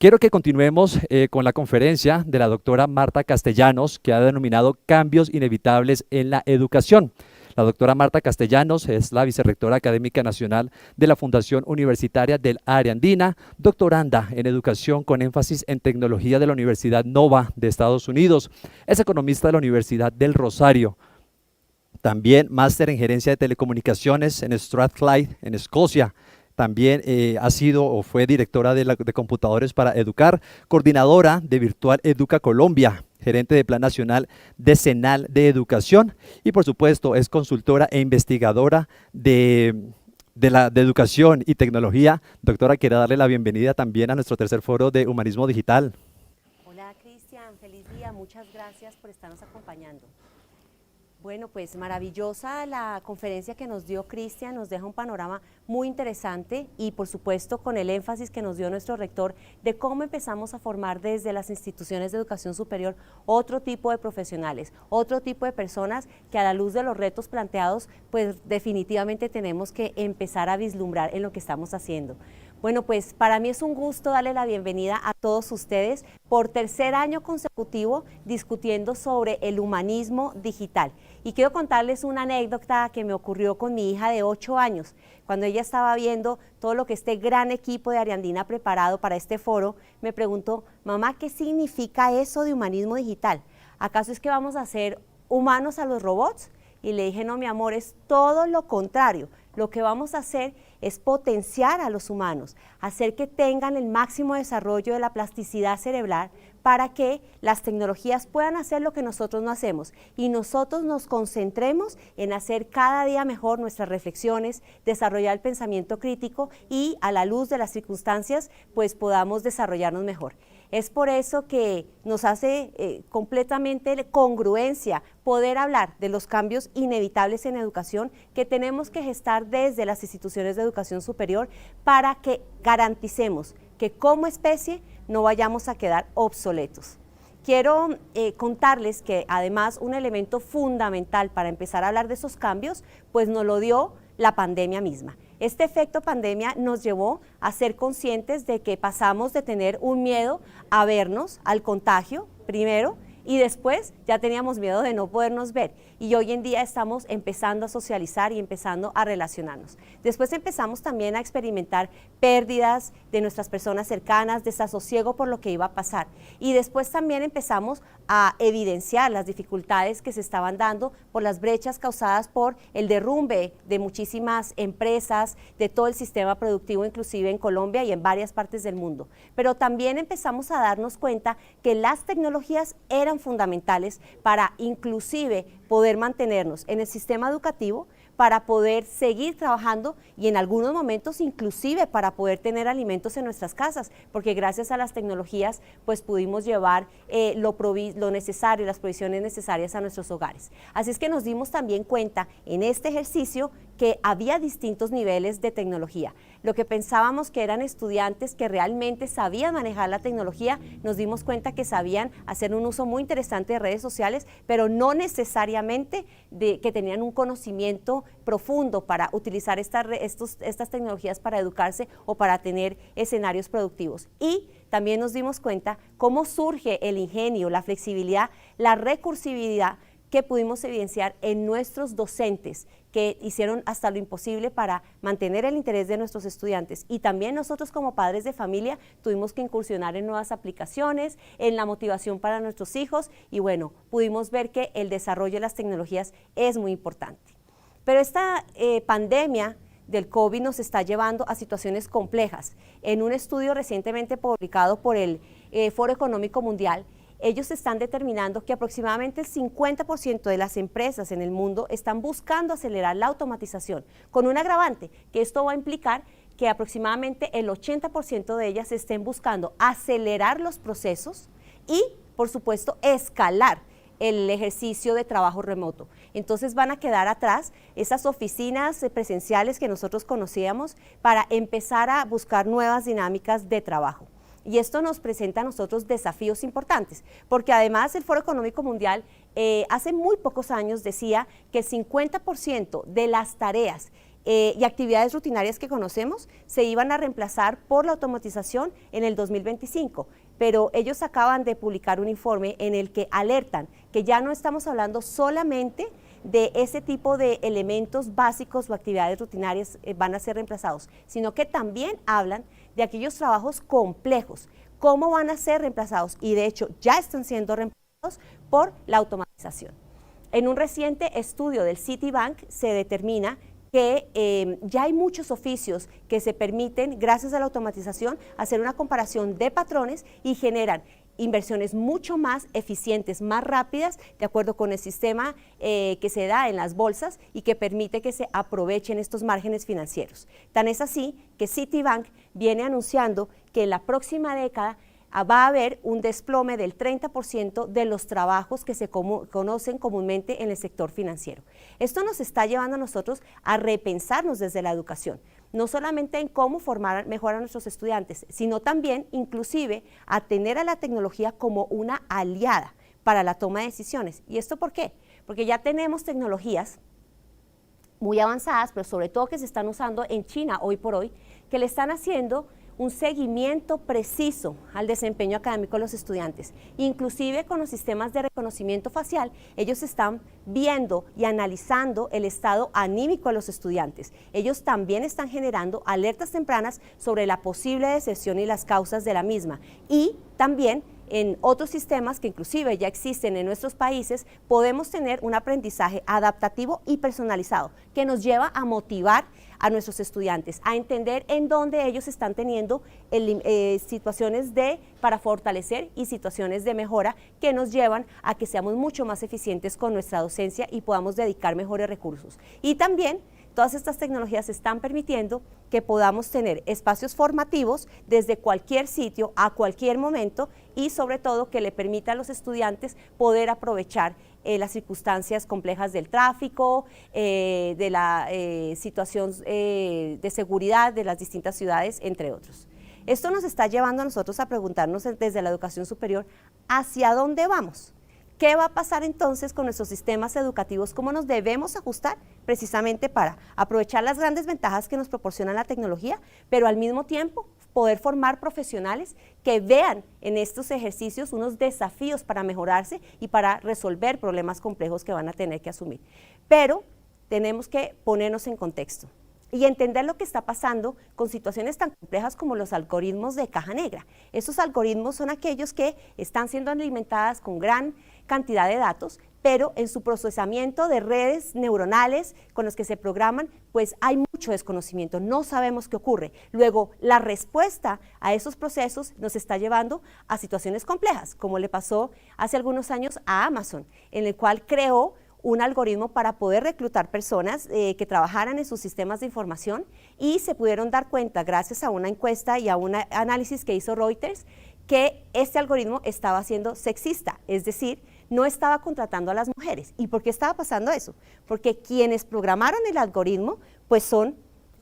Quiero que continuemos con la conferencia de la doctora Marta Castellanos, que ha denominado Cambios Inevitables en la Educación. La doctora Marta Castellanos es la vicerrectora académica nacional de la Fundación Universitaria del Área Andina, doctoranda en educación con énfasis en tecnología de la Universidad Nova de Estados Unidos. Es economista de la Universidad del Rosario. También máster en gerencia de telecomunicaciones en Strathclyde, en Escocia. También ha sido o fue directora de computadores para educar, coordinadora de Virtual Educa Colombia, gerente de Plan Nacional Decenal de Educación y por supuesto es consultora e investigadora de educación y tecnología. Doctora, quiero darle la bienvenida también a nuestro tercer foro de Humanismo Digital. Hola Cristian, feliz día, muchas gracias por estarnos acompañando. Bueno, pues maravillosa la conferencia que nos dio Cristian, nos deja un panorama muy interesante y por supuesto con el énfasis que nos dio nuestro rector de cómo empezamos a formar desde las instituciones de educación superior otro tipo de profesionales, otro tipo de personas que a la luz de los retos planteados, pues definitivamente tenemos que empezar a vislumbrar en lo que estamos haciendo. Bueno, pues para mí es un gusto darle la bienvenida a todos ustedes por tercer año consecutivo discutiendo sobre el humanismo digital. Y quiero contarles una anécdota que me ocurrió con mi hija de 8 años. Cuando ella estaba viendo todo lo que este gran equipo de Ariandina ha preparado para este foro, me preguntó, mamá, ¿qué significa eso de humanismo digital? ¿Acaso es que vamos a hacer humanos a los robots? Y le dije, no, mi amor, es todo lo contrario. Lo que vamos a hacer es potenciar a los humanos, hacer que tengan el máximo desarrollo de la plasticidad cerebral para que las tecnologías puedan hacer lo que nosotros no hacemos y nosotros nos concentremos en hacer cada día mejor nuestras reflexiones, desarrollar el pensamiento crítico y a la luz de las circunstancias pues podamos desarrollarnos mejor. Es por eso que nos hace completamente congruencia poder hablar de los cambios inevitables en educación que tenemos que gestar desde las instituciones de educación superior para que garanticemos que como especie no vayamos a quedar obsoletos. Quiero contarles que además un elemento fundamental para empezar a hablar de esos cambios pues nos lo dio la pandemia misma. Este efecto pandemia nos llevó a ser conscientes de que pasamos de tener un miedo a vernos, al contagio primero, y después ya teníamos miedo de no podernos ver y hoy en día estamos empezando a socializar y empezando a relacionarnos. Después empezamos también a experimentar pérdidas de nuestras personas cercanas, desasosiego por lo que iba a pasar y después también empezamos a evidenciar las dificultades que se estaban dando por las brechas causadas por el derrumbe de muchísimas empresas, de todo el sistema productivo inclusive en Colombia y en varias partes del mundo. Pero también empezamos a darnos cuenta que las tecnologías eran fundamentales para inclusive poder mantenernos en el sistema educativo, para poder seguir trabajando y en algunos momentos inclusive para poder tener alimentos en nuestras casas, porque gracias a las tecnologías pues pudimos llevar lo necesario, las provisiones necesarias a nuestros hogares. Así es que nos dimos también cuenta en este ejercicio que había distintos niveles de tecnología. Lo que pensábamos que eran estudiantes que realmente sabían manejar la tecnología, nos dimos cuenta que sabían hacer un uso muy interesante de redes sociales, pero no necesariamente que tenían un conocimiento profundo para utilizar estas tecnologías para educarse o para tener escenarios productivos. Y también nos dimos cuenta cómo surge el ingenio, la flexibilidad, la recursividad que pudimos evidenciar en nuestros docentes que hicieron hasta lo imposible para mantener el interés de nuestros estudiantes y también nosotros como padres de familia tuvimos que incursionar en nuevas aplicaciones, en la motivación para nuestros hijos y bueno, pudimos ver que el desarrollo de las tecnologías es muy importante. Pero esta pandemia del COVID nos está llevando a situaciones complejas. En un estudio recientemente publicado por el Foro Económico Mundial, ellos están determinando que aproximadamente el 50% de las empresas en el mundo están buscando acelerar la automatización, con un agravante, que esto va a implicar que aproximadamente el 80% de ellas estén buscando acelerar los procesos y, por supuesto, escalar el ejercicio de trabajo remoto. Entonces van a quedar atrás esas oficinas presenciales que nosotros conocíamos para empezar a buscar nuevas dinámicas de trabajo. Y esto nos presenta a nosotros desafíos importantes, porque además el Foro Económico Mundial hace muy pocos años decía que el 50% de las tareas y actividades rutinarias que conocemos se iban a reemplazar por la automatización en el 2025, pero ellos acaban de publicar un informe en el que alertan que ya no estamos hablando solamente de ese tipo de elementos básicos o actividades rutinarias van a ser reemplazados, sino que también hablan de aquellos trabajos complejos, cómo van a ser reemplazados, y de hecho ya están siendo reemplazados por la automatización. En un reciente estudio del Citibank se determina que ya hay muchos oficios que se permiten, gracias a la automatización, hacer una comparación de patrones y generan inversiones mucho más eficientes, más rápidas, de acuerdo con el sistema que se da en las bolsas y que permite que se aprovechen estos márgenes financieros. Tan es así que Citibank viene anunciando que en la próxima década va a haber un desplome del 30% de los trabajos que se conocen comúnmente en el sector financiero. Esto nos está llevando a nosotros a repensarnos desde la educación, no solamente en cómo formar mejor a nuestros estudiantes, sino también, inclusive, a tener a la tecnología como una aliada para la toma de decisiones. ¿Y esto por qué? Porque ya tenemos tecnologías muy avanzadas, pero sobre todo que se están usando en China hoy por hoy, que le están haciendo un seguimiento preciso al desempeño académico de los estudiantes. Inclusive con los sistemas de reconocimiento facial, ellos están viendo y analizando el estado anímico de los estudiantes. Ellos también están generando alertas tempranas sobre la posible deserción y las causas de la misma. Y también en otros sistemas que inclusive ya existen en nuestros países, podemos tener un aprendizaje adaptativo y personalizado que nos lleva a motivar a nuestros estudiantes, a entender en dónde ellos están teniendo situaciones para fortalecer y situaciones de mejora que nos llevan a que seamos mucho más eficientes con nuestra docencia y podamos dedicar mejores recursos. Y también todas estas tecnologías están permitiendo que podamos tener espacios formativos desde cualquier sitio, a cualquier momento, y sobre todo que le permita a los estudiantes poder aprovechar las circunstancias complejas del tráfico, de la situación de seguridad de las distintas ciudades, entre otros. Esto nos está llevando a nosotros a preguntarnos desde la educación superior, ¿hacia dónde vamos? ¿Qué va a pasar entonces con nuestros sistemas educativos? ¿Cómo nos debemos ajustar precisamente para aprovechar las grandes ventajas que nos proporciona la tecnología, pero al mismo tiempo poder formar profesionales que vean en estos ejercicios unos desafíos para mejorarse y para resolver problemas complejos que van a tener que asumir? Pero tenemos que ponernos en contexto y entender lo que está pasando con situaciones tan complejas como los algoritmos de caja negra. Estos algoritmos son aquellos que están siendo alimentadas con gran cantidad de datos, pero en su procesamiento de redes neuronales con los que se programan, pues hay mucho desconocimiento, no sabemos qué ocurre. Luego, la respuesta a esos procesos nos está llevando a situaciones complejas, como le pasó hace algunos años a Amazon, en el cual creó un algoritmo para poder reclutar personas que trabajaran en sus sistemas de información, y se pudieron dar cuenta, gracias a una encuesta y a un análisis que hizo Reuters, que este algoritmo estaba siendo sexista, es decir, no estaba contratando a las mujeres. ¿Y por qué estaba pasando eso? Porque quienes programaron el algoritmo pues son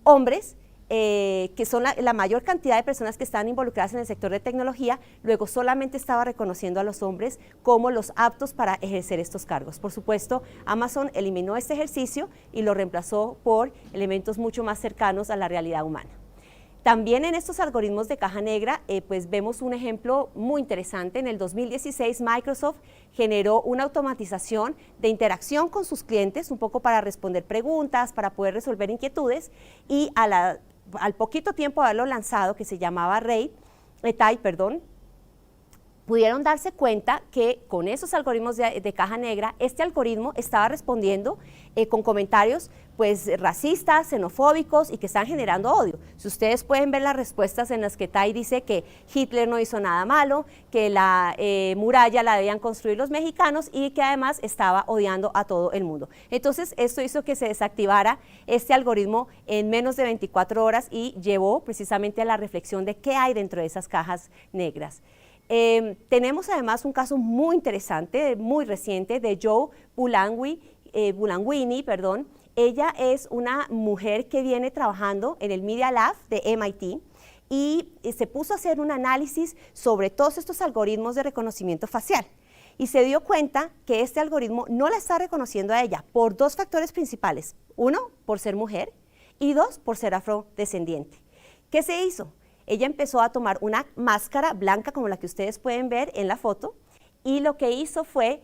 hombres, que son la mayor cantidad de personas que están involucradas en el sector de tecnología. Luego solamente estaba reconociendo a los hombres como los aptos para ejercer estos cargos. Por supuesto, Amazon eliminó este ejercicio y lo reemplazó por elementos mucho más cercanos a la realidad humana. También en estos algoritmos de caja negra, pues vemos un ejemplo muy interesante. En el 2016, Microsoft generó una automatización de interacción con sus clientes, un poco para responder preguntas, para poder resolver inquietudes, y al poquito tiempo de haberlo lanzado, que se llamaba Tai, pudieron darse cuenta que con esos algoritmos de caja negra, este algoritmo estaba respondiendo con comentarios pues racistas, xenofóbicos y que están generando odio. Si ustedes pueden ver las respuestas en las que Tai dice que Hitler no hizo nada malo, que la muralla la debían construir los mexicanos y que además estaba odiando a todo el mundo. Entonces esto hizo que se desactivara este algoritmo en menos de 24 horas y llevó precisamente a la reflexión de qué hay dentro de esas cajas negras. Tenemos además un caso muy interesante, muy reciente, de Jo Buolamwini. Ella es una mujer que viene trabajando en el Media Lab de MIT y se puso a hacer un análisis sobre todos estos algoritmos de reconocimiento facial. Y se dio cuenta que este algoritmo no la está reconociendo a ella por dos factores principales. Uno, por ser mujer, y 2, por ser afrodescendiente. ¿Qué se hizo? Ella empezó a tomar una máscara blanca como la que ustedes pueden ver en la foto y lo que hizo fue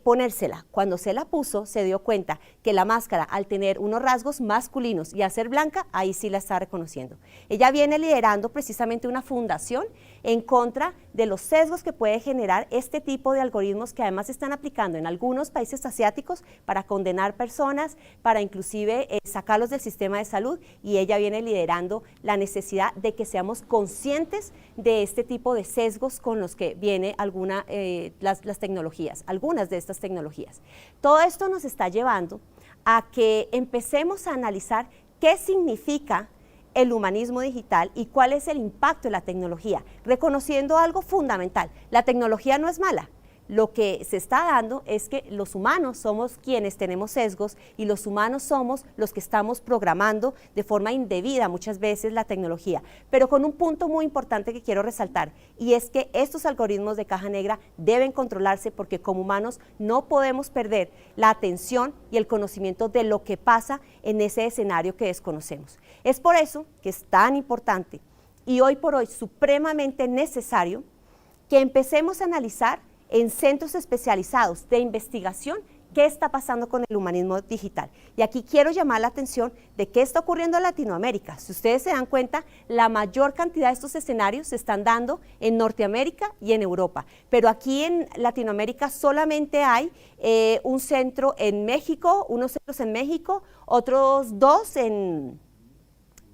ponérsela. Cuando se la puso, se dio cuenta que la máscara, al tener unos rasgos masculinos y al ser blanca, ahí sí la está reconociendo. Ella viene liderando precisamente una fundación en contra de los sesgos que puede generar este tipo de algoritmos que además se están aplicando en algunos países asiáticos para condenar personas, para inclusive sacarlos del sistema de salud, y ella viene liderando la necesidad de que seamos conscientes de este tipo de sesgos con los que viene las tecnologías, algunas de estas tecnologías. Todo esto nos está llevando a que empecemos a analizar qué significa el humanismo digital y cuál es el impacto de la tecnología, reconociendo algo fundamental: la tecnología no es mala. Lo que se está dando es que los humanos somos quienes tenemos sesgos y los humanos somos los que estamos programando de forma indebida muchas veces la tecnología, pero con un punto muy importante que quiero resaltar, y es que estos algoritmos de caja negra deben controlarse porque como humanos no podemos perder la atención y el conocimiento de lo que pasa en ese escenario que desconocemos. Es por eso que es tan importante y hoy por hoy supremamente necesario que empecemos a analizar en centros especializados de investigación qué está pasando con el humanismo digital. Y aquí quiero llamar la atención de qué está ocurriendo en Latinoamérica. Si ustedes se dan cuenta, la mayor cantidad de estos escenarios se están dando en Norteamérica y en Europa. Pero aquí en Latinoamérica solamente hay un centro en México, unos centros en México, otros 2 en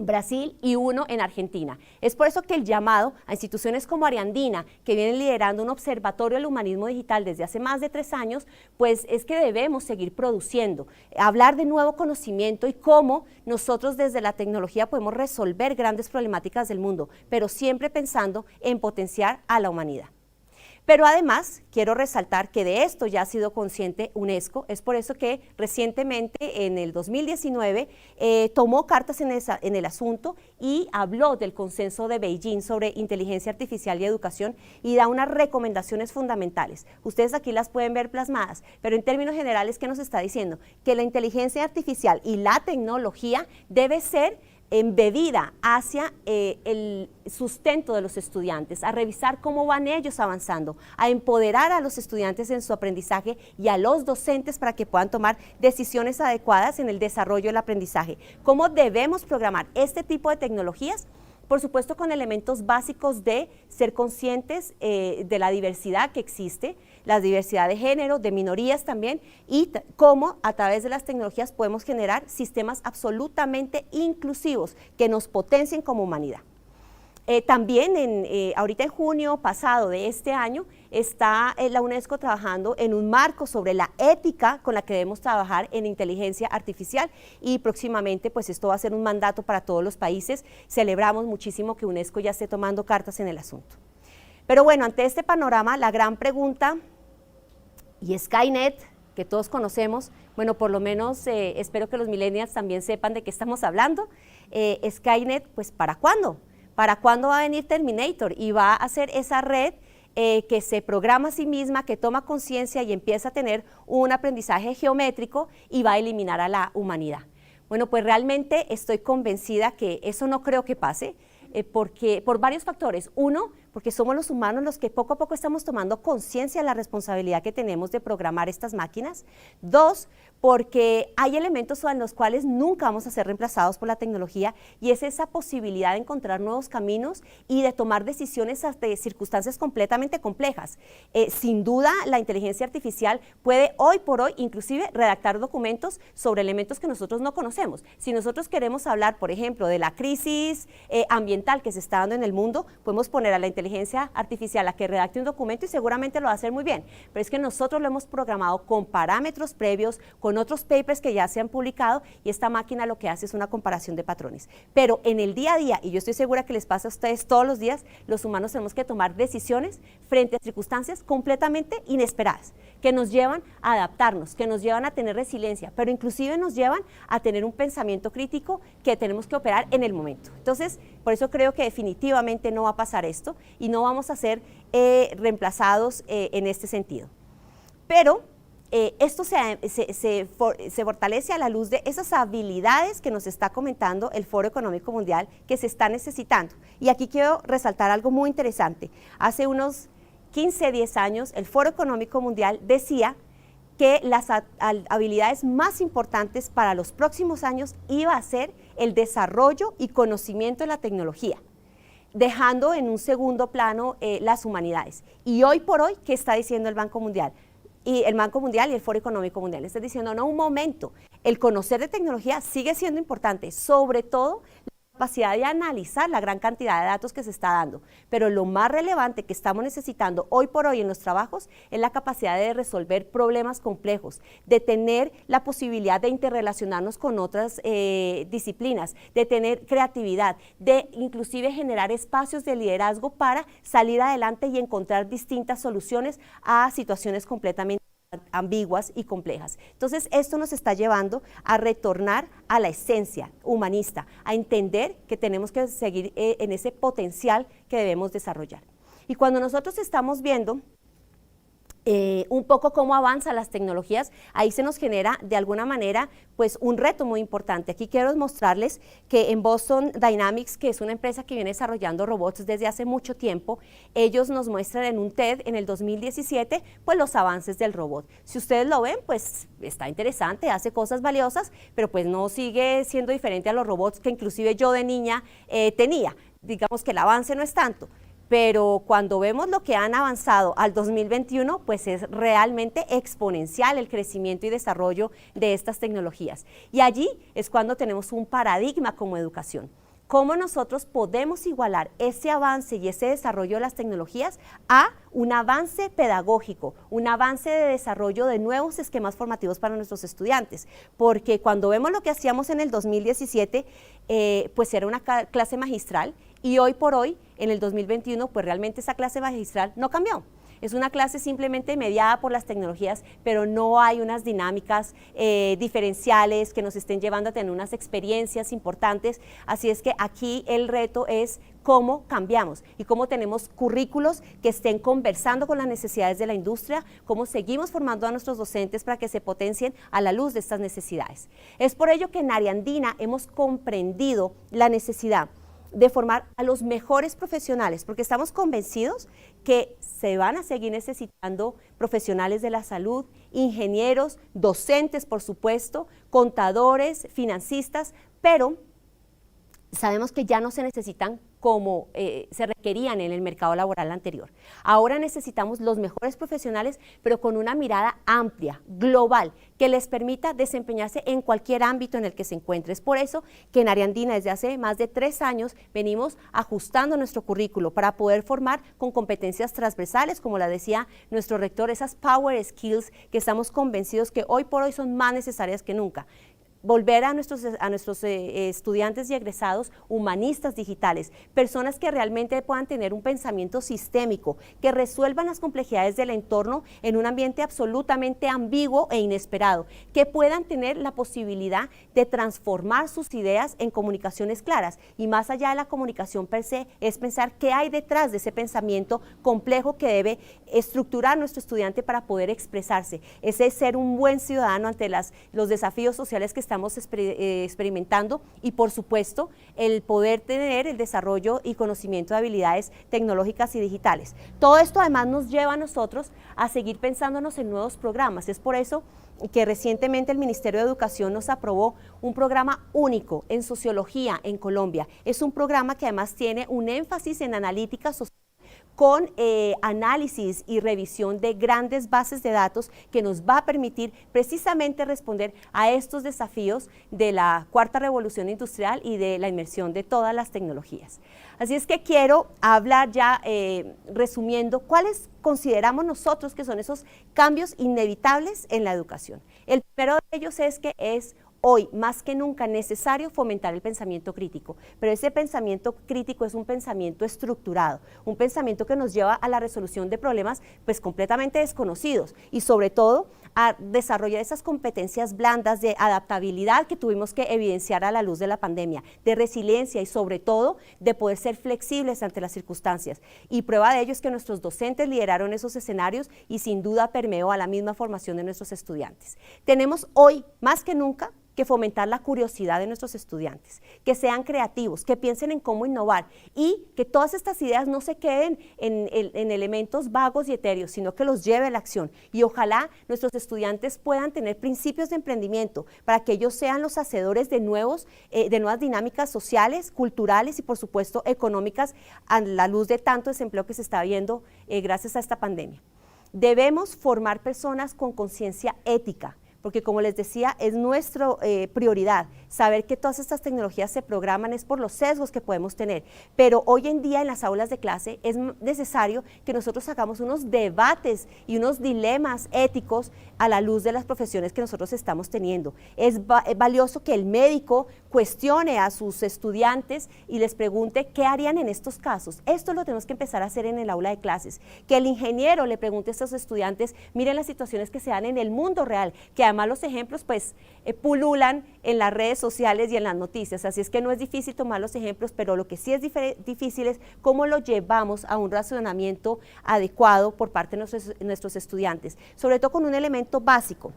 Brasil y 1 en Argentina. Es por eso que el llamado a instituciones como Ariandina, que vienen liderando un observatorio del humanismo digital desde hace más de 3 años, pues es que debemos seguir produciendo, hablar de nuevo conocimiento y cómo nosotros desde la tecnología podemos resolver grandes problemáticas del mundo, pero siempre pensando en potenciar a la humanidad. Pero además, quiero resaltar que de esto ya ha sido consciente UNESCO. Es por eso que recientemente, en el 2019, tomó cartas en el asunto y habló del consenso de Beijing sobre inteligencia artificial y educación y da unas recomendaciones fundamentales. Ustedes aquí las pueden ver plasmadas, pero en términos generales, ¿qué nos está diciendo? Que la inteligencia artificial y la tecnología debe ser embebida hacia el sustento de los estudiantes, a revisar cómo van ellos avanzando, a empoderar a los estudiantes en su aprendizaje y a los docentes para que puedan tomar decisiones adecuadas en el desarrollo del aprendizaje. ¿Cómo debemos programar este tipo de tecnologías? Por supuesto, con elementos básicos de ser conscientes de la diversidad que existe, la diversidad de género, de minorías también, y cómo a través de las tecnologías podemos generar sistemas absolutamente inclusivos que nos potencien como humanidad. También ahorita en junio pasado de este año está la UNESCO trabajando en un marco sobre la ética con la que debemos trabajar en inteligencia artificial y próximamente pues esto va a ser un mandato para todos los países. Celebramos muchísimo que UNESCO ya esté tomando cartas en el asunto. Pero bueno, ante este panorama, la gran pregunta, y Skynet, que todos conocemos, bueno, por lo menos espero que los millennials también sepan de qué estamos hablando. Skynet, pues ¿para cuándo? ¿Para cuándo va a venir Terminator? Y va a ser esa red que se programa a sí misma, que toma conciencia y empieza a tener un aprendizaje geométrico y va a eliminar a la humanidad. Bueno, pues realmente estoy convencida que eso no creo que pase, por varios factores. Uno, porque somos los humanos los que poco a poco estamos tomando conciencia de la responsabilidad que tenemos de programar estas máquinas. 2, porque hay elementos en los cuales nunca vamos a ser reemplazados por la tecnología y es esa posibilidad de encontrar nuevos caminos y de tomar decisiones ante circunstancias completamente complejas. Sin duda, la inteligencia artificial puede hoy por hoy inclusive redactar documentos sobre elementos que nosotros no conocemos. Si nosotros queremos hablar, por ejemplo, de la crisis ambiental que se está dando en el mundo, podemos poner a la inteligencia artificial a que redacte un documento y seguramente lo va a hacer muy bien, pero es que nosotros lo hemos programado con parámetros previos, con otros papers que ya se han publicado y esta máquina lo que hace es una comparación de patrones. Pero en el día a día, y yo estoy segura que les pasa a ustedes todos los días, los humanos tenemos que tomar decisiones frente a circunstancias completamente inesperadas, que nos llevan a adaptarnos, que nos llevan a tener resiliencia, pero inclusive nos llevan a tener un pensamiento crítico que tenemos que operar en el momento. Entonces, por eso creo que definitivamente no va a pasar esto y no vamos a ser reemplazados en este sentido. Pero esto se fortalece a la luz de esas habilidades que nos está comentando el Foro Económico Mundial que se está necesitando. Y aquí quiero resaltar algo muy interesante. Hace unos 15, 10 años, el Foro Económico Mundial decía que las habilidades más importantes para los próximos años iba a ser el desarrollo y conocimiento de la tecnología, dejando en un segundo plano las humanidades. Y hoy por hoy, ¿qué está diciendo el Banco Mundial? Y el Banco Mundial y el Foro Económico Mundial están diciendo, no, un momento, el conocer de tecnología sigue siendo importante, sobre todo la capacidad de analizar la gran cantidad de datos que se está dando, pero lo más relevante que estamos necesitando hoy por hoy en los trabajos es la capacidad de resolver problemas complejos, de tener la posibilidad de interrelacionarnos con otras disciplinas, de tener creatividad, de inclusive generar espacios de liderazgo para salir adelante y encontrar distintas soluciones a situaciones completamente ambiguas y complejas. Entonces, esto nos está llevando a retornar a la esencia humanista, a entender que tenemos que seguir en ese potencial que debemos desarrollar. Y cuando nosotros estamos viendo un poco cómo avanzan las tecnologías, ahí se nos genera de alguna manera pues un reto muy importante. Aquí quiero mostrarles que en Boston Dynamics, que es una empresa que viene desarrollando robots desde hace mucho tiempo, ellos nos muestran en un TED en el 2017 pues los avances del robot. Si ustedes lo ven, pues está interesante, hace cosas valiosas, pero pues no sigue siendo diferente a los robots que inclusive yo de niña tenía. Digamos que el avance no es tanto. Pero cuando vemos lo que han avanzado al 2021, pues es realmente exponencial el crecimiento y desarrollo de estas tecnologías. Y allí es cuando tenemos un paradigma como educación. ¿Cómo nosotros podemos igualar ese avance y ese desarrollo de las tecnologías a un avance pedagógico, un avance de desarrollo de nuevos esquemas formativos para nuestros estudiantes? Porque cuando vemos lo que hacíamos en el 2017, pues era una clase magistral, y hoy por hoy, en el 2021, pues realmente esa clase magistral no cambió. Es una clase simplemente mediada por las tecnologías, pero no hay unas dinámicas diferenciales que nos estén llevando a tener unas experiencias importantes. Así es que aquí el reto es cómo cambiamos y cómo tenemos currículos que estén conversando con las necesidades de la industria, cómo seguimos formando a nuestros docentes para que se potencien a la luz de estas necesidades. Es por ello que en Ariandina hemos comprendido la necesidad de formar a los mejores profesionales, porque estamos convencidos que se van a seguir necesitando profesionales de la salud, ingenieros, docentes, por supuesto, contadores, financistas, pero sabemos que ya no se necesitan como se requerían en el mercado laboral anterior. Ahora necesitamos los mejores profesionales, pero con una mirada amplia, global, que les permita desempeñarse en cualquier ámbito en el que se encuentre. Es por eso que en Ariandina desde hace más de 3 años venimos ajustando nuestro currículo para poder formar con competencias transversales, como la decía nuestro rector, esas power skills que estamos convencidos que hoy por hoy son más necesarias que nunca. Volver a nuestros estudiantes y egresados humanistas digitales, personas que realmente puedan tener un pensamiento sistémico, que resuelvan las complejidades del entorno en un ambiente absolutamente ambiguo e inesperado, que puedan tener la posibilidad de transformar sus ideas en comunicaciones claras, y más allá de la comunicación per se, es pensar qué hay detrás de ese pensamiento complejo que debe estructurar nuestro estudiante para poder expresarse. Ese es ser un buen ciudadano ante los desafíos sociales que estamos experimentando, y por supuesto el poder tener el desarrollo y conocimiento de habilidades tecnológicas y digitales. Todo esto además nos lleva a nosotros a seguir pensándonos en nuevos programas. Es por eso que recientemente el Ministerio de Educación nos aprobó un programa único en sociología en Colombia. Es un programa que además tiene un énfasis en analítica social, con análisis y revisión de grandes bases de datos que nos va a permitir precisamente responder a estos desafíos de la cuarta revolución industrial y de la inmersión de todas las tecnologías. Así es que quiero hablar ya, resumiendo, cuáles consideramos nosotros que son esos cambios inevitables en la educación. El primero de ellos es que es hoy más que nunca necesario fomentar el pensamiento crítico, pero ese pensamiento crítico es un pensamiento estructurado, un pensamiento que nos lleva a la resolución de problemas pues completamente desconocidos, y sobre todo a desarrollar esas competencias blandas de adaptabilidad que tuvimos que evidenciar a la luz de la pandemia, de resiliencia y sobre todo de poder ser flexibles ante las circunstancias. Y prueba de ello es que nuestros docentes lideraron esos escenarios y sin duda permeó a la misma formación de nuestros estudiantes. Tenemos hoy, más que nunca, que fomentar la curiosidad de nuestros estudiantes, que sean creativos, que piensen en cómo innovar y que todas estas ideas no se queden en elementos vagos y etéreos, sino que los lleve a la acción. Y ojalá nuestros estudiantes puedan tener principios de emprendimiento para que ellos sean los hacedores de nuevas dinámicas sociales, culturales y por supuesto económicas a la luz de tanto desempleo que se está viendo gracias a esta pandemia. Debemos formar personas con conciencia ética, porque como les decía, es nuestra prioridad saber que todas estas tecnologías se programan es por los sesgos que podemos tener, pero hoy en día en las aulas de clase es necesario que nosotros hagamos unos debates y unos dilemas éticos a la luz de las profesiones que nosotros estamos teniendo. Es valioso que el médico cuestione a sus estudiantes y les pregunte qué harían en estos casos. Esto lo tenemos que empezar a hacer en el aula de clases, que el ingeniero le pregunte a estos estudiantes, miren las situaciones que se dan en el mundo real, que además los ejemplos pues pululan en las redes sociales y en las noticias, así es que no es difícil tomar los ejemplos, pero lo que sí es difícil es cómo lo llevamos a un razonamiento adecuado por parte de nuestros estudiantes, sobre todo con un elemento básico.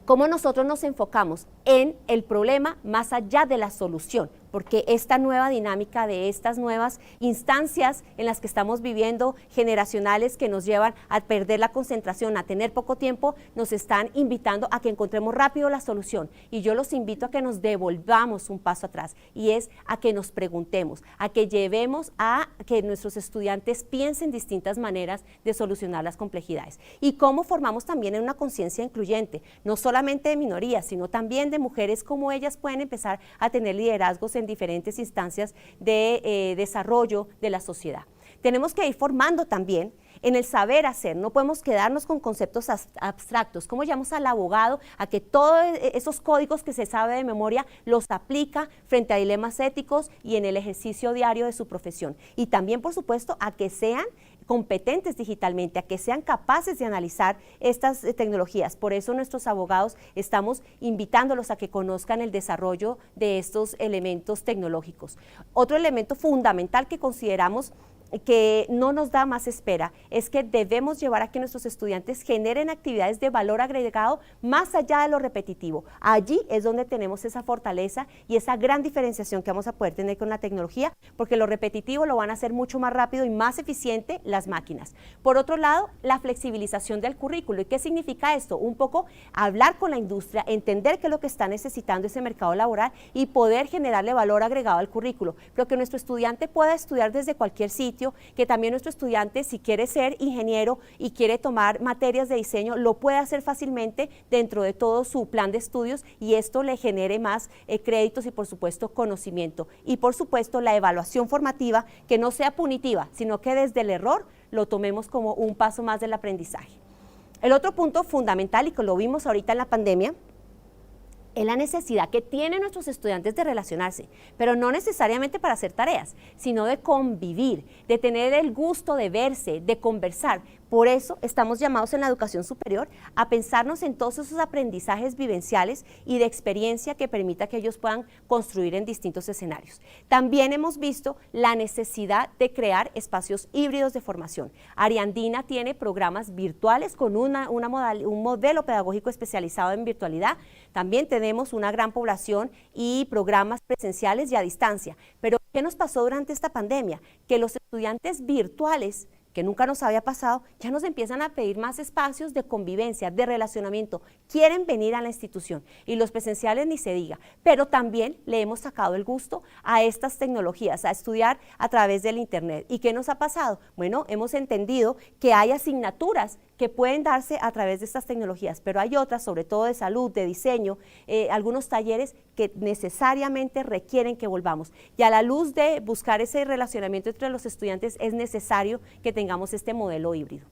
Cómo nosotros nos enfocamos en el problema más allá de la solución, porque esta nueva dinámica de estas nuevas instancias en las que estamos viviendo, generacionales que nos llevan a perder la concentración, a tener poco tiempo, nos están invitando a que encontremos rápido la solución. Y yo los invito a que nos devolvamos un paso atrás, y es a que nos preguntemos, a que llevemos a que nuestros estudiantes piensen distintas maneras de solucionar las complejidades. Y cómo formamos también en una conciencia incluyente, no solamente de minorías, sino también de mujeres, cómo ellas pueden empezar a tener liderazgos en diferentes instancias de desarrollo de la sociedad. Tenemos que ir formando también en el saber hacer, no podemos quedarnos con conceptos abstractos. ¿Cómo llamamos al abogado a que todos esos códigos que se sabe de memoria los aplica frente a dilemas éticos y en el ejercicio diario de su profesión? Y también, por supuesto, a que sean competentes digitalmente, a que sean capaces de analizar estas tecnologías. Por eso nuestros abogados estamos invitándolos a que conozcan el desarrollo de estos elementos tecnológicos. Otro elemento fundamental que consideramos que no nos da más espera es que debemos llevar a que nuestros estudiantes generen actividades de valor agregado más allá de lo repetitivo. Allí es donde tenemos esa fortaleza y esa gran diferenciación que vamos a poder tener con la tecnología, porque lo repetitivo lo van a hacer mucho más rápido y más eficiente las máquinas. Por otro lado, la flexibilización del currículo. ¿Y qué significa esto? Un poco hablar con la industria, entender qué es lo que está necesitando ese mercado laboral y poder generarle valor agregado al currículo, pero que nuestro estudiante pueda estudiar desde cualquier sitio, que también nuestro estudiante, si quiere ser ingeniero y quiere tomar materias de diseño, lo puede hacer fácilmente dentro de todo su plan de estudios, y esto le genere más créditos y por supuesto conocimiento. Y por supuesto la evaluación formativa, que no sea punitiva, sino que desde el error lo tomemos como un paso más del aprendizaje. El otro punto fundamental, y que lo vimos ahorita en la pandemia, es la necesidad que tienen nuestros estudiantes de relacionarse, pero no necesariamente para hacer tareas, sino de convivir, de tener el gusto de verse, de conversar. Por eso estamos llamados en la educación superior a pensarnos en todos esos aprendizajes vivenciales y de experiencia que permita que ellos puedan construir en distintos escenarios. También hemos visto la necesidad de crear espacios híbridos de formación. Ariandina tiene programas virtuales con un modelo pedagógico especializado en virtualidad. También tenemos una gran población y programas presenciales y a distancia. Pero ¿qué nos pasó durante esta pandemia? Que los estudiantes virtuales, que nunca nos había pasado, ya nos empiezan a pedir más espacios de convivencia, de relacionamiento, quieren venir a la institución, y los presenciales ni se diga, pero también le hemos sacado el gusto a estas tecnologías, a estudiar a través del internet. ¿Y qué nos ha pasado? Bueno, hemos entendido que hay asignaturas que pueden darse a través de estas tecnologías, pero hay otras, sobre todo de salud, de diseño, algunos talleres que necesariamente requieren que volvamos. Y a la luz de buscar ese relacionamiento entre los estudiantes es necesario que tengamos este modelo híbrido.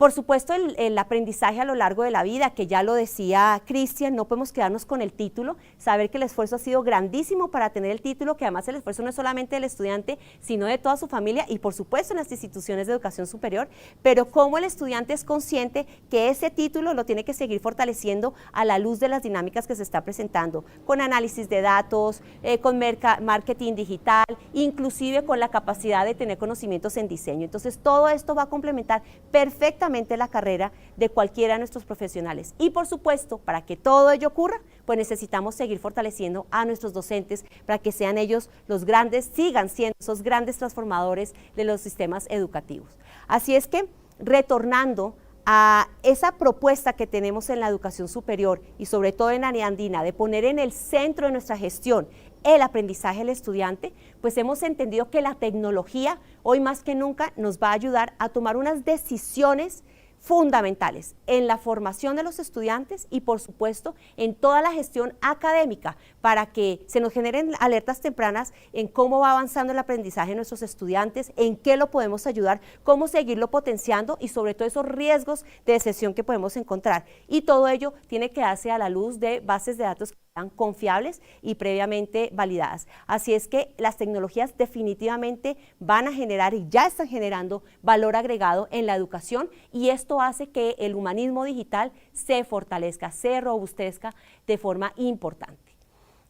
Por supuesto, el aprendizaje a lo largo de la vida, que ya lo decía Cristian, no podemos quedarnos con el título, saber que el esfuerzo ha sido grandísimo para tener el título, que además el esfuerzo no es solamente del estudiante, sino de toda su familia y por supuesto en las instituciones de educación superior, pero cómo el estudiante es consciente que ese título lo tiene que seguir fortaleciendo a la luz de las dinámicas que se está presentando, con análisis de datos, con marketing digital, inclusive con la capacidad de tener conocimientos en diseño. Entonces todo esto va a complementar perfectamente la carrera de cualquiera de nuestros profesionales. Y por supuesto, para que todo ello ocurra, pues necesitamos seguir fortaleciendo a nuestros docentes para que sean ellos los grandes, sigan siendo esos grandes transformadores de los sistemas educativos. Así es que, retornando a esa propuesta que tenemos en la educación superior y sobre todo en Área Andina, de poner en el centro de nuestra gestión el aprendizaje del estudiante, pues hemos entendido que la tecnología hoy más que nunca nos va a ayudar a tomar unas decisiones fundamentales en la formación de los estudiantes y por supuesto en toda la gestión académica para que se nos generen alertas tempranas en cómo va avanzando el aprendizaje de nuestros estudiantes, en qué lo podemos ayudar, cómo seguirlo potenciando y sobre todo esos riesgos de deserción que podemos encontrar. Y todo ello tiene que darse a la luz de bases de datos que sean confiables y previamente validadas. Así es que las tecnologías definitivamente van a generar y ya están generando valor agregado en la educación y esto hace que el humanismo digital se fortalezca, se robustezca de forma importante.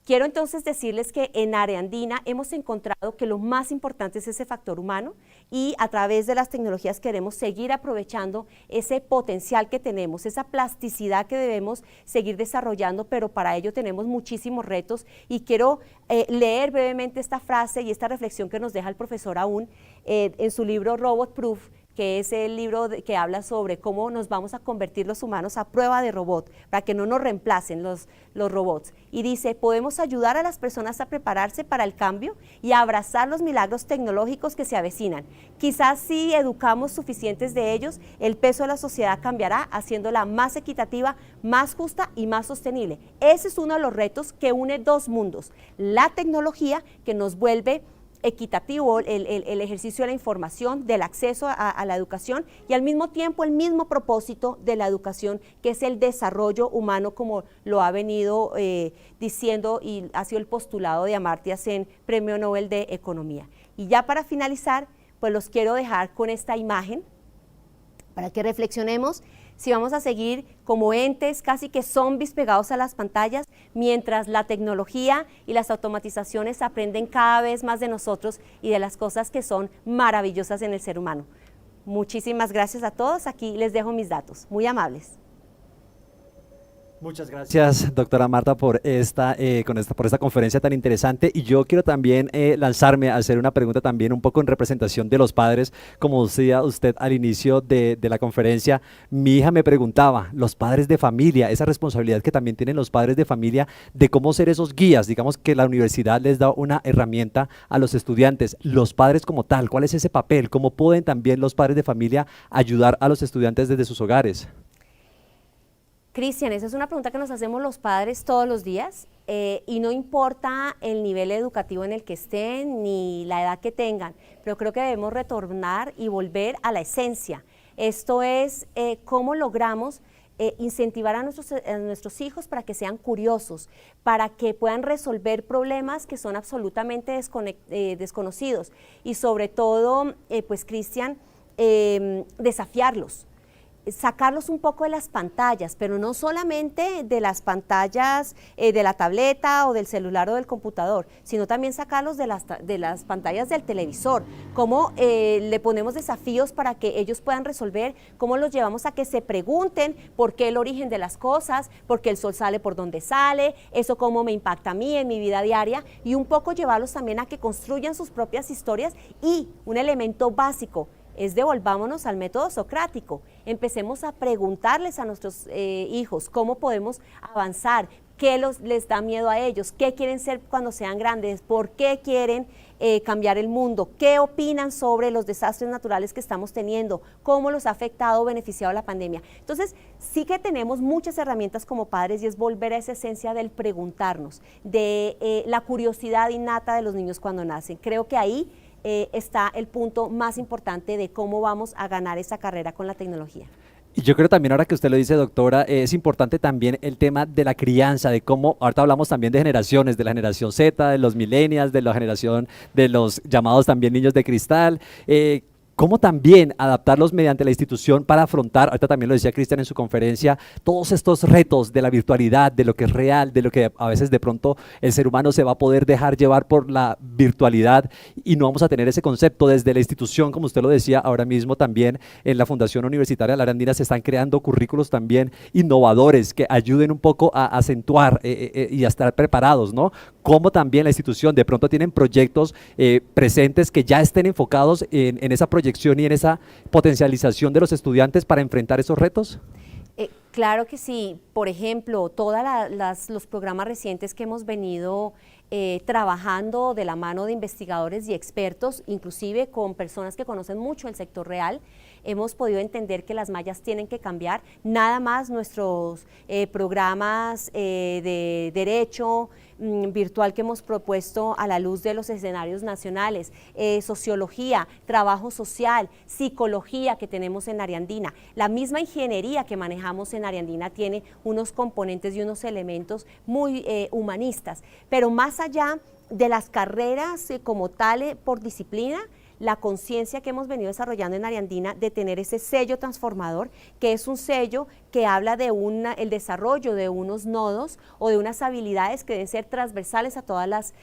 Quiero entonces decirles que en Área Andina hemos encontrado que lo más importante es ese factor humano y a través de las tecnologías queremos seguir aprovechando ese potencial que tenemos, esa plasticidad que debemos seguir desarrollando, pero para ello tenemos muchísimos retos y quiero leer brevemente esta frase y esta reflexión que nos deja el profesor Aún en su libro Robot Proof, que es el libro que habla sobre cómo nos vamos a convertir los humanos a prueba de robot, para que no nos reemplacen los robots. Y dice, podemos ayudar a las personas a prepararse para el cambio y a abrazar los milagros tecnológicos que se avecinan. Quizás si educamos suficientes de ellos, el peso de la sociedad cambiará, haciéndola más equitativa, más justa y más sostenible. Ese es uno de los retos que une dos mundos, la tecnología que nos vuelve equitativo el ejercicio de la información, del acceso a la educación y al mismo tiempo el mismo propósito de la educación que es el desarrollo humano como lo ha venido diciendo y ha sido el postulado de Amartya Sen, Premio Nobel de Economía. Y ya para finalizar, pues los quiero dejar con esta imagen para que reflexionemos si vamos a seguir como entes casi que zombies pegados a las pantallas, mientras la tecnología y las automatizaciones aprenden cada vez más de nosotros y de las cosas que son maravillosas en el ser humano. Muchísimas gracias a todos, aquí les dejo mis datos, muy amables. Muchas gracias, doctora Marta, por esta conferencia tan interesante. Y yo quiero también lanzarme a hacer una pregunta también un poco en representación de los padres. Como decía usted al inicio de la conferencia, mi hija me preguntaba, los padres de familia, esa responsabilidad que también tienen los padres de familia de cómo ser esos guías. Digamos que la universidad les da una herramienta a los estudiantes, los padres como tal, ¿cuál es ese papel? ¿Cómo pueden también los padres de familia ayudar a los estudiantes desde sus hogares? Cristian, esa es una pregunta que nos hacemos los padres todos los días y no importa el nivel educativo en el que estén ni la edad que tengan, pero creo que debemos retornar y volver a la esencia. Esto es cómo logramos incentivar a nuestros hijos para que sean curiosos, para que puedan resolver problemas que son absolutamente desconocidos y sobre todo, pues Cristian, desafiarlos. Sacarlos un poco de las pantallas, pero no solamente de las pantallas de la tableta o del celular o del computador, sino también sacarlos de las pantallas del televisor. Cómo le ponemos desafíos para que ellos puedan resolver, cómo los llevamos a que se pregunten por qué el origen de las cosas, por qué el sol sale por donde sale, eso cómo me impacta a mí en mi vida diaria, y un poco llevarlos también a que construyan sus propias historias. Y un elemento básico es devolvámonos al método socrático, empecemos a preguntarles a nuestros hijos cómo podemos avanzar, qué les da miedo a ellos, qué quieren ser cuando sean grandes, por qué quieren cambiar el mundo, qué opinan sobre los desastres naturales que estamos teniendo, cómo los ha afectado o beneficiado la pandemia. Entonces, sí que tenemos muchas herramientas como padres y es volver a esa esencia del preguntarnos, de la curiosidad innata de los niños cuando nacen. Creo que ahí está el punto más importante de cómo vamos a ganar esa carrera con la tecnología. Y yo creo también, ahora que usted lo dice, doctora, es importante también el tema de la crianza, de cómo, ahorita hablamos también de generaciones, de la generación Z, de los millennials, de la generación de los llamados también niños de cristal, cómo también adaptarlos mediante la institución para afrontar, ahorita también lo decía Cristian en su conferencia, todos estos retos de la virtualidad, de lo que es real, de lo que a veces de pronto el ser humano se va a poder dejar llevar por la virtualidad y no vamos a tener ese concepto desde la institución, como usted lo decía ahora mismo también en la Fundación Universitaria de la Arandina se están creando currículos también innovadores que ayuden un poco a acentuar y a estar preparados, ¿no? Como también la institución de pronto tienen proyectos presentes que ya estén enfocados en esa proyección y en esa potencialización de los estudiantes para enfrentar esos retos? Claro que sí. Por ejemplo, todos los programas recientes que hemos venido trabajando de la mano de investigadores y expertos, inclusive con personas que conocen mucho el sector real, hemos podido entender que las mallas tienen que cambiar. Nada más nuestros programas de derecho virtual que hemos propuesto a la luz de los escenarios nacionales, sociología, trabajo social, psicología que tenemos en Ariandina. La misma ingeniería que manejamos en Ariandina tiene unos componentes y unos elementos muy humanistas, pero más allá de las carreras como tal por disciplina, la conciencia que hemos venido desarrollando en Ariandina de tener ese sello transformador, que es un sello que habla de el desarrollo de unos nodos o de unas habilidades que deben ser transversales a todas las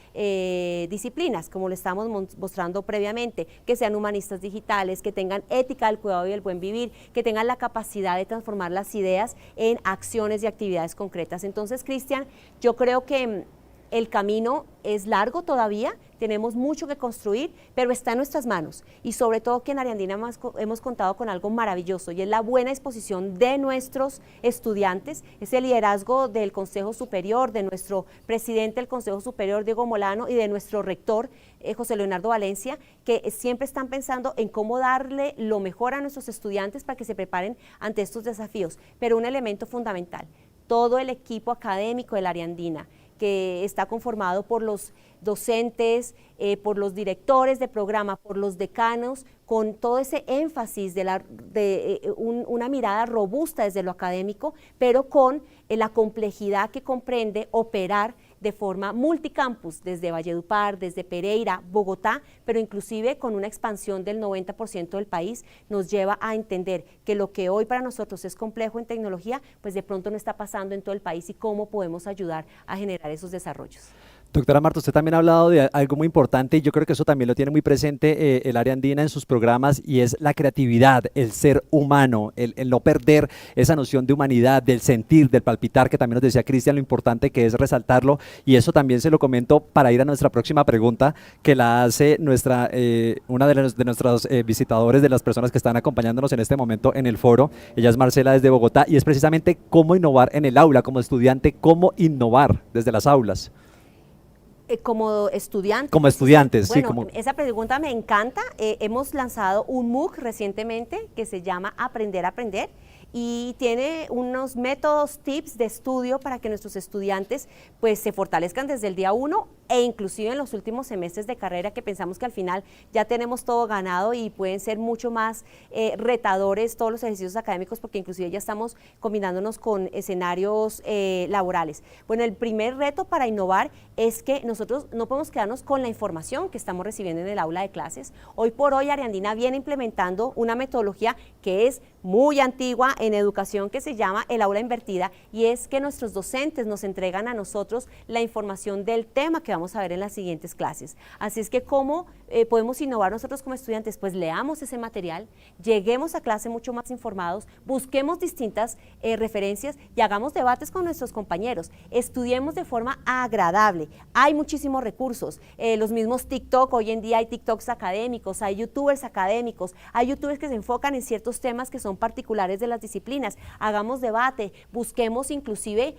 disciplinas, como lo estamos mostrando previamente, que sean humanistas digitales, que tengan ética del cuidado y el buen vivir, que tengan la capacidad de transformar las ideas en acciones y actividades concretas. Entonces, Cristian, yo creo que el camino es largo todavía, tenemos mucho que construir, pero está en nuestras manos y sobre todo que en Ariandina hemos contado con algo maravilloso y es la buena disposición de nuestros estudiantes, es el liderazgo del Consejo Superior, de nuestro presidente del Consejo Superior, Diego Molano, y de nuestro rector, José Leonardo Valencia, que siempre están pensando en cómo darle lo mejor a nuestros estudiantes para que se preparen ante estos desafíos, pero un elemento fundamental, todo el equipo académico de la Ariandina, que está conformado por los docentes, por los directores de programa, por los decanos, con todo ese énfasis de una mirada robusta desde lo académico, pero con la complejidad que comprende operar de forma multicampus, desde Valledupar, desde Pereira, Bogotá, pero inclusive con una expansión del 90% del país, nos lleva a entender que lo que hoy para nosotros es complejo en tecnología, pues de pronto no está pasando en todo el país y cómo podemos ayudar a generar esos desarrollos. Doctora Marta, usted también ha hablado de algo muy importante y yo creo que eso también lo tiene muy presente el área andina en sus programas y es la creatividad, el ser humano, el no perder esa noción de humanidad, del sentir, del palpitar, que también nos decía Cristian, lo importante que es resaltarlo y eso también se lo comento para ir a nuestra próxima pregunta que la hace una de nuestros visitadores, de las personas que están acompañándonos en este momento en el foro. Ella es Marcela desde Bogotá y es precisamente cómo innovar en el aula, como estudiante, cómo innovar desde las aulas. Como estudiantes. Como estudiantes, bueno, sí. Como... Esa pregunta me encanta. Hemos lanzado un MOOC recientemente que se llama Aprender a Aprender y tiene unos métodos, tips de estudio para que nuestros estudiantes pues se fortalezcan desde el día 1 e inclusive en los últimos semestres de carrera que pensamos que al final ya tenemos todo ganado y pueden ser mucho más retadores todos los ejercicios académicos porque inclusive ya estamos combinándonos con escenarios laborales. Bueno, el primer reto para innovar es que nosotros no podemos quedarnos con la información que estamos recibiendo en el aula de clases. Hoy por hoy Ariandina viene implementando una metodología que es muy antigua en educación que se llama el aula invertida y es que nuestros docentes nos entregan a nosotros la información del tema que vamos a ver en las siguientes clases. Así es que ¿cómo podemos innovar nosotros como estudiantes? Pues leamos ese material, lleguemos a clase mucho más informados, busquemos distintas referencias y hagamos debates con nuestros compañeros, estudiemos de forma agradable. Hay muchísimos recursos, los mismos TikTok, hoy en día hay TikToks académicos, hay youtubers académicos, hay youtubers que se enfocan en ciertos temas que son particulares de las disciplinas, hagamos debate, busquemos inclusive,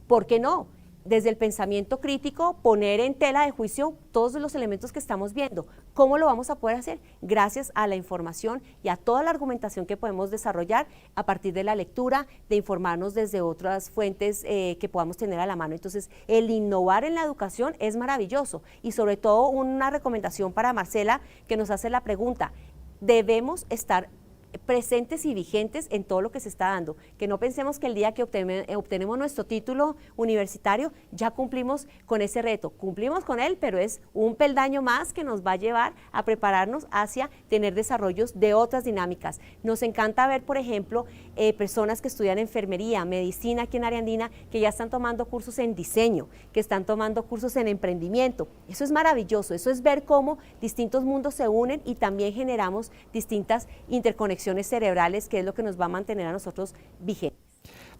¿por qué no?, desde el pensamiento crítico, poner en tela de juicio todos los elementos que estamos viendo. ¿Cómo lo vamos a poder hacer? Gracias a la información y a toda la argumentación que podemos desarrollar a partir de la lectura, de informarnos desde otras fuentes que podamos tener a la mano. Entonces, el innovar en la educación es maravilloso y sobre todo una recomendación para Marcela que nos hace la pregunta, debemos estar presentes y vigentes en todo lo que se está dando, que no pensemos que el día que obtenemos nuestro título universitario ya cumplimos con ese reto, cumplimos con él, pero es un peldaño más que nos va a llevar a prepararnos hacia tener desarrollos de otras dinámicas. Nos encanta ver, por ejemplo, personas que estudian enfermería, medicina aquí en Área Andina, que ya están tomando cursos en diseño, que están tomando cursos en emprendimiento. Eso es maravilloso, eso es ver cómo distintos mundos se unen y también generamos distintas interconexiones cerebrales, que es lo que nos va a mantener a nosotros vigentes.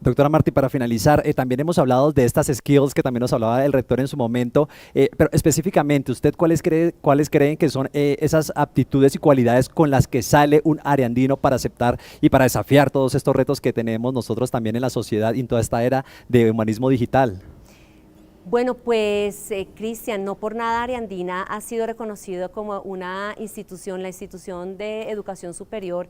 Doctora Martí, para finalizar, también hemos hablado de estas skills que también nos hablaba el rector en su momento, pero específicamente, ¿usted cuáles creen que son esas aptitudes y cualidades con las que sale un areandino para aceptar y para desafiar todos estos retos que tenemos nosotros también en la sociedad y en toda esta era de humanismo digital? Bueno, pues Cristian, no por nada Área Andina ha sido reconocido como una institución, la institución de educación superior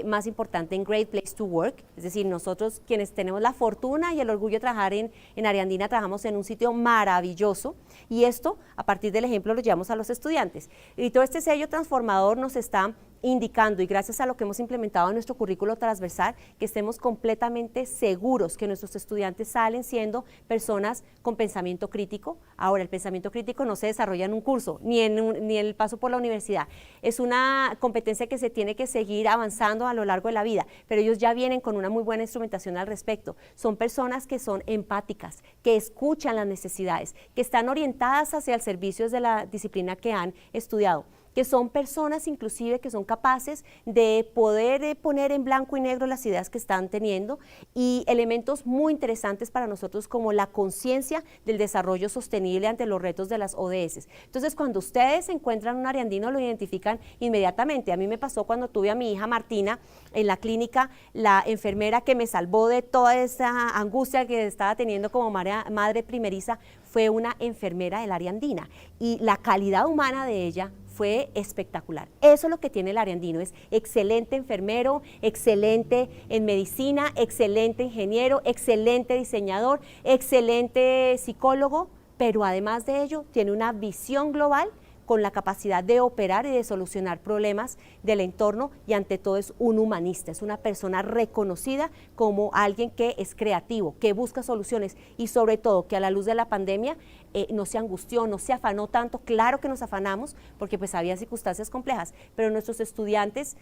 más importante en Great Place to Work, es decir, nosotros quienes tenemos la fortuna y el orgullo de trabajar en Área Andina trabajamos en un sitio maravilloso y esto a partir del ejemplo lo llevamos a los estudiantes. Y todo este sello transformador nos está indicando, y gracias a lo que hemos implementado en nuestro currículo transversal, que estemos completamente seguros que nuestros estudiantes salen siendo personas con pensamiento crítico. Ahora, el pensamiento crítico no se desarrolla en un curso, ni en el paso por la universidad. Es una competencia que se tiene que seguir avanzando a lo largo de la vida, pero ellos ya vienen con una muy buena instrumentación al respecto. Son personas que son empáticas, que escuchan las necesidades, que están orientadas hacia el servicio de la disciplina que han estudiado, que son personas inclusive que son capaces de poder poner en blanco y negro las ideas que están teniendo, y elementos muy interesantes para nosotros como la conciencia del desarrollo sostenible ante los retos de las ODS. Entonces, cuando ustedes encuentran un areandino, lo identifican inmediatamente. A mí me pasó cuando tuve a mi hija Martina en la clínica, la enfermera que me salvó de toda esa angustia que estaba teniendo como madre primeriza fue una enfermera del Área Andina, y la calidad humana de ella fue espectacular. Eso es lo que tiene el areandino, es excelente enfermero, excelente en medicina, excelente ingeniero, excelente diseñador, excelente psicólogo, pero además de ello tiene una visión global con la capacidad de operar y de solucionar problemas del entorno, y ante todo es un humanista, es una persona reconocida como alguien que es creativo, que busca soluciones y sobre todo que a la luz de la pandemia no se angustió, no se afanó tanto. Claro que nos afanamos porque pues había circunstancias complejas, pero nuestros estudiantes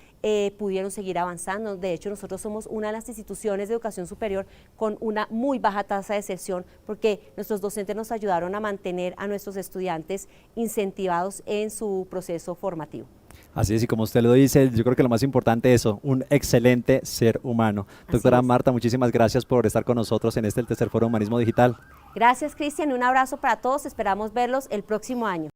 pudieron seguir avanzando. De hecho, nosotros somos una de las instituciones de educación superior con una muy baja tasa de deserción porque nuestros docentes nos ayudaron a mantener a nuestros estudiantes incentivados en su proceso formativo. Así es, y como usted lo dice, yo creo que lo más importante es eso, un excelente ser humano. Doctora Marta, muchísimas gracias por estar con nosotros en el tercer foro Humanismo Digital. Gracias, Cristian, y un abrazo para todos, esperamos verlos el próximo año.